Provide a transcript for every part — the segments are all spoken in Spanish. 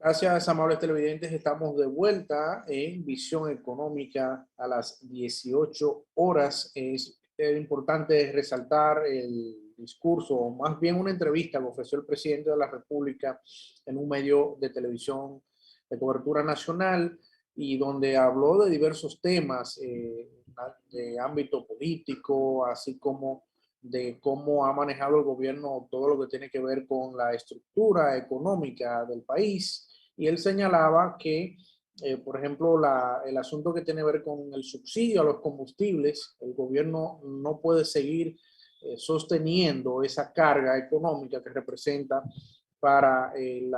Gracias, amables televidentes. Estamos de vuelta en Visión Económica a las 18 horas. Es importante resaltar el discurso, o más bien una entrevista que ofreció el presidente de la República en un medio de televisión de cobertura nacional y donde habló de diversos temas de ámbito político, así como de cómo ha manejado el gobierno todo lo que tiene que ver con la estructura económica del país. Y él señalaba que, por ejemplo, el asunto que tiene que ver con el subsidio a los combustibles, el gobierno no puede seguir sosteniendo esa carga económica que representa para el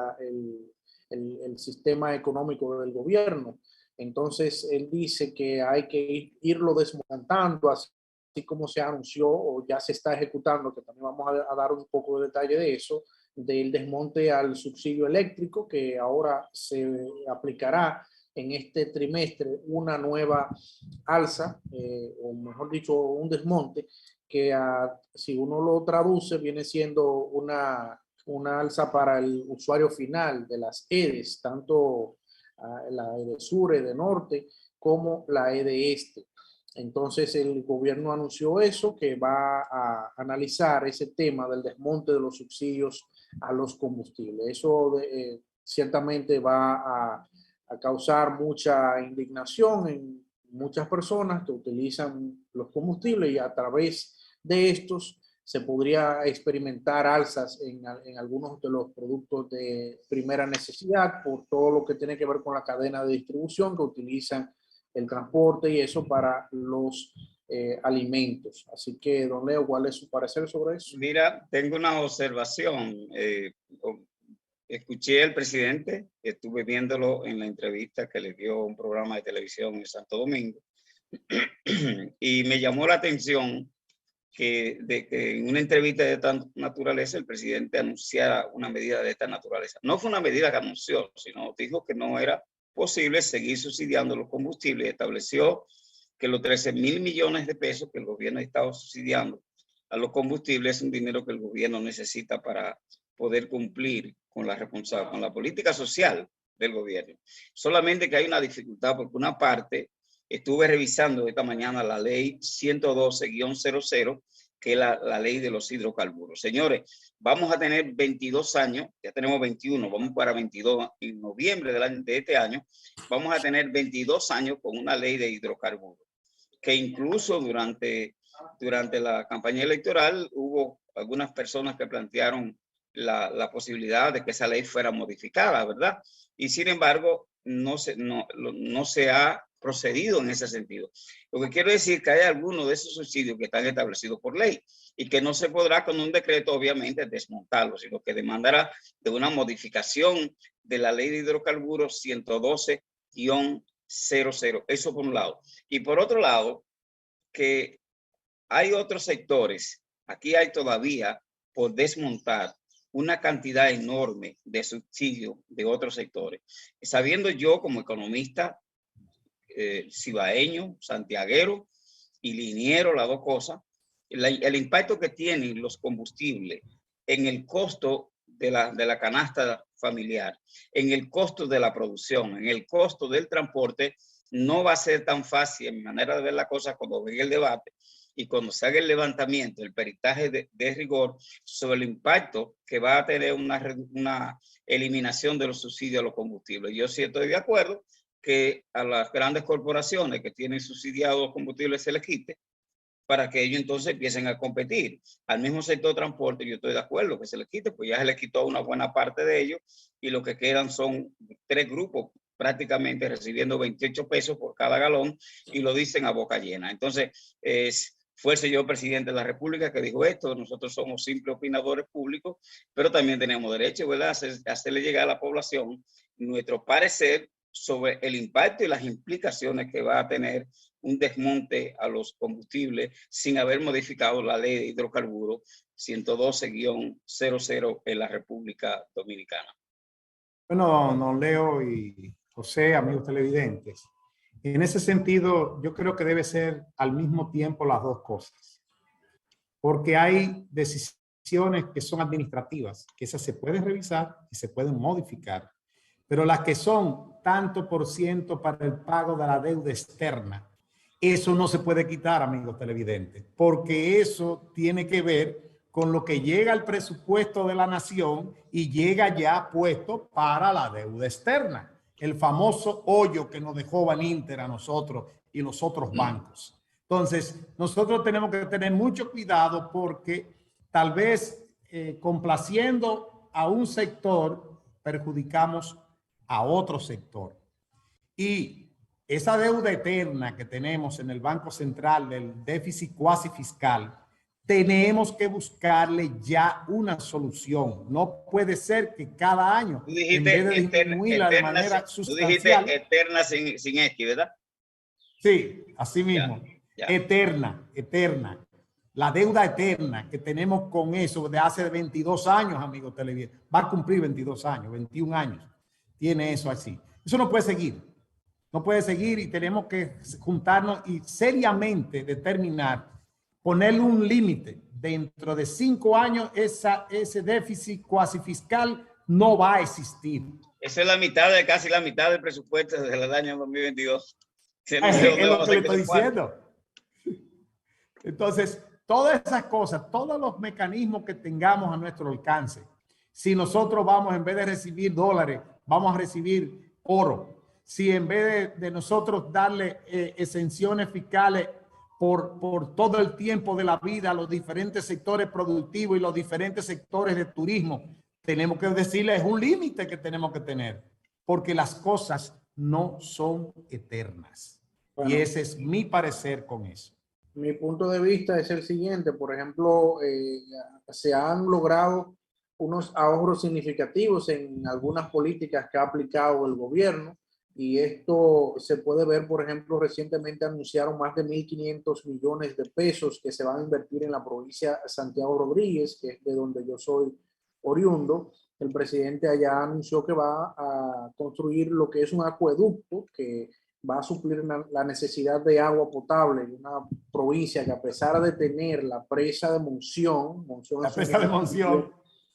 sistema económico del gobierno. Entonces, él dice que hay que irlo desmontando, así como se anunció o ya se está ejecutando, que también vamos a dar un poco de detalle de eso, del desmonte al subsidio eléctrico, que ahora se aplicará en este trimestre una nueva alza, o mejor dicho, un desmonte, que si uno lo traduce viene siendo una alza para el usuario final de las EDES, tanto la EDE Sur, EDE Norte, como la EDE Este. Entonces el gobierno anunció eso, que va a analizar ese tema del desmonte de los subsidios a los combustibles. Eso ciertamente va a causar mucha indignación en muchas personas que utilizan los combustibles y a través de estos se podría experimentar alzas en algunos de los productos de primera necesidad por todo lo que tiene que ver con la cadena de distribución que utilizan el transporte y eso para los alimentos. Así que, don Leo, ¿cuál es su parecer sobre eso? Mira, tengo una observación. Escuché al presidente, estuve viéndolo en la entrevista que le dio un programa de televisión en Santo Domingo, y me llamó la atención que en una entrevista de esta naturaleza el presidente anunciara una medida de esta naturaleza. No fue una medida que anunció, sino dijo que no era posible seguir subsidiando los combustibles. Estableció que los 13.000 millones de pesos que el gobierno estaba subsidiando a los combustibles es un dinero que el gobierno necesita para poder cumplir con con la política social del gobierno. Solamente que hay una dificultad porque una parte, estuve revisando esta mañana la ley 112-00, que es la ley de los hidrocarburos. Señores, vamos a tener 22 años, ya tenemos 21, vamos para 22 en noviembre de este año, vamos a tener 22 años con una ley de hidrocarburos, que incluso durante la campaña electoral hubo algunas personas que plantearon la posibilidad de que esa ley fuera modificada, ¿verdad? Y sin embargo, no se ha procedido en ese sentido. Lo que quiero decir es que hay algunos de esos subsidios que están establecidos por ley y que no se podrá con un decreto obviamente desmontarlo, sino que demandará de una modificación de la ley de hidrocarburos 112-00. Eso por un lado. Y por otro lado, que hay otros sectores, aquí hay todavía por desmontar una cantidad enorme de subsidios de otros sectores. Sabiendo yo como economista cibaeño, santiaguero y liniero, las dos cosas, el impacto que tienen los combustibles en el costo de la canasta familiar, en el costo de la producción, en el costo del transporte, no va a ser tan fácil en mi manera de ver la cosa cuando venga el debate y cuando se haga el levantamiento, el peritaje de rigor sobre el impacto que va a tener una eliminación de los subsidios a los combustibles. Yo sí estoy de acuerdo que a las grandes corporaciones que tienen subsidiados los combustibles se les quite para que ellos entonces empiecen a competir. Al mismo sector de transporte yo estoy de acuerdo que se les quite, pues ya se les quitó una buena parte de ellos y lo que quedan son 3 grupos prácticamente recibiendo 28 pesos por cada galón y lo dicen a boca llena. Entonces, fue el señor presidente de la República que dijo esto, nosotros somos simples opinadores públicos, pero también tenemos derecho, ¿verdad?, a hacerle llegar a la población nuestro parecer sobre el impacto y las implicaciones que va a tener un desmonte a los combustibles sin haber modificado la ley de hidrocarburos 112-00 en la República Dominicana. Bueno, don Leo y José, amigos televidentes, en ese sentido yo creo que debe ser al mismo tiempo las dos cosas, porque hay decisiones que son administrativas, que esas se pueden revisar y se pueden modificar, pero las que son tanto por ciento para el pago de la deuda externa, eso no se puede quitar, amigos televidentes, porque eso tiene que ver con lo que llega al presupuesto de la nación y llega ya puesto para la deuda externa, el famoso hoyo que nos dejó Baninter a nosotros y los otros bancos. Entonces, nosotros tenemos que tener mucho cuidado porque tal vez complaciendo a un sector perjudicamos a otro sector. Y esa deuda eterna que tenemos en el Banco Central del déficit cuasi fiscal, tenemos que buscarle ya una solución. No puede ser que cada año, en vez de disminuirla de manera sustancial. Tú dijiste eterna sin X, ¿verdad? Sí, así mismo. Ya. Eterna. La deuda eterna que tenemos con eso de hace 22 años, amigos televidentes. Va a cumplir 22 años, 21 años. Tiene eso así. Eso no puede seguir. No puede seguir y tenemos que juntarnos y seriamente determinar, ponerle un límite. Dentro de 5 años, ese déficit cuasi fiscal no va a existir. Eso es casi la mitad del presupuesto del año 2022. Es lo que le estoy diciendo. Entonces, todas esas cosas, todos los mecanismos que tengamos a nuestro alcance, si nosotros vamos, en vez de recibir dólares, vamos a recibir oro, si en vez de nosotros darle exenciones fiscales por todo el tiempo de la vida a los diferentes sectores productivos y los diferentes sectores de turismo, tenemos que decirles un límite que tenemos que tener, porque las cosas no son eternas. Bueno, y ese es mi parecer con eso. Mi punto de vista es el siguiente. Por ejemplo, se han logrado unos ahorros significativos en algunas políticas que ha aplicado el gobierno, y esto se puede ver, por ejemplo, recientemente anunciaron más de 1.500 millones de pesos que se van a invertir en la provincia de Santiago Rodríguez, que es de donde yo soy oriundo. El presidente allá anunció que va a construir lo que es un acueducto que va a suplir la necesidad de agua potable en una provincia que, a pesar de tener la presa de Monción,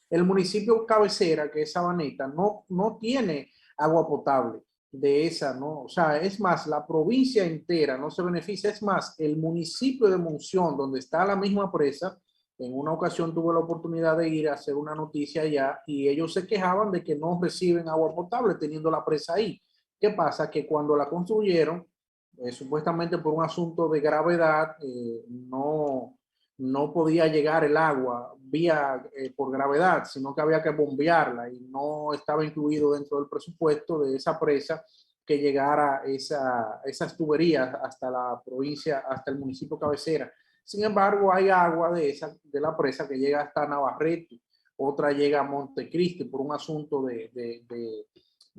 el municipio cabecera, que es Sabaneta, no tiene agua potable de esa, ¿no? O sea, es más, la provincia entera no se beneficia. Es más, el municipio de Monción, donde está la misma presa, en una ocasión tuve la oportunidad de ir a hacer una noticia allá y ellos se quejaban de que no reciben agua potable teniendo la presa ahí. ¿Qué pasa? Que cuando la construyeron, supuestamente por un asunto de gravedad, no podía llegar el agua por gravedad, sino que había que bombearla y no estaba incluido dentro del presupuesto de esa presa que llegara esas tuberías hasta la provincia, hasta el municipio cabecera. Sin embargo, hay agua de la presa que llega hasta Navarrete, otra llega a Montecristi por un asunto de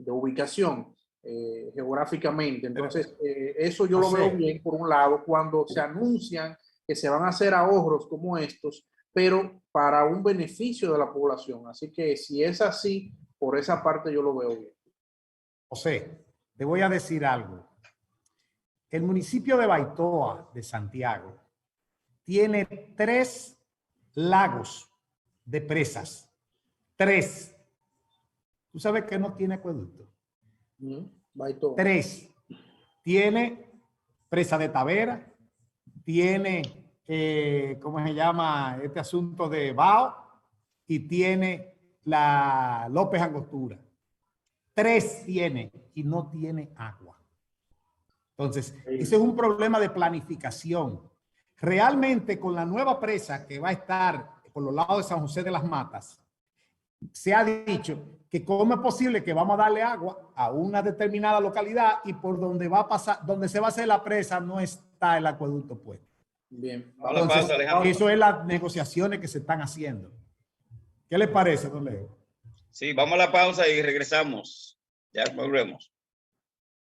ubicación geográficamente. Entonces, eso yo lo veo bien, por un lado, cuando se anuncian que se van a hacer ahorros como estos, pero para un beneficio de la población. Así que si es así, por esa parte yo lo veo bien. José, te voy a decir algo. El municipio de Baitoa, de Santiago, tiene 3 lagos de presas. 3. ¿Tú sabes que no tiene acueducto? Baitoa. 3. Tiene presa de Tavera, tiene, ¿cómo se llama? Este asunto de Bao, y tiene la López Angostura. 3 tiene y no tiene agua. Entonces, ese es un problema de planificación. Realmente, con la nueva presa que va a estar por los lados de San José de las Matas, se ha dicho que cómo es posible que vamos a darle agua a una determinada localidad y por donde va a pasar, donde se va a hacer la presa, no está el acueducto puesto. Bien. Entonces, eso es las negociaciones que se están haciendo. ¿Qué les parece, don Leo? Sí, vamos a la pausa y regresamos. Ya volvemos.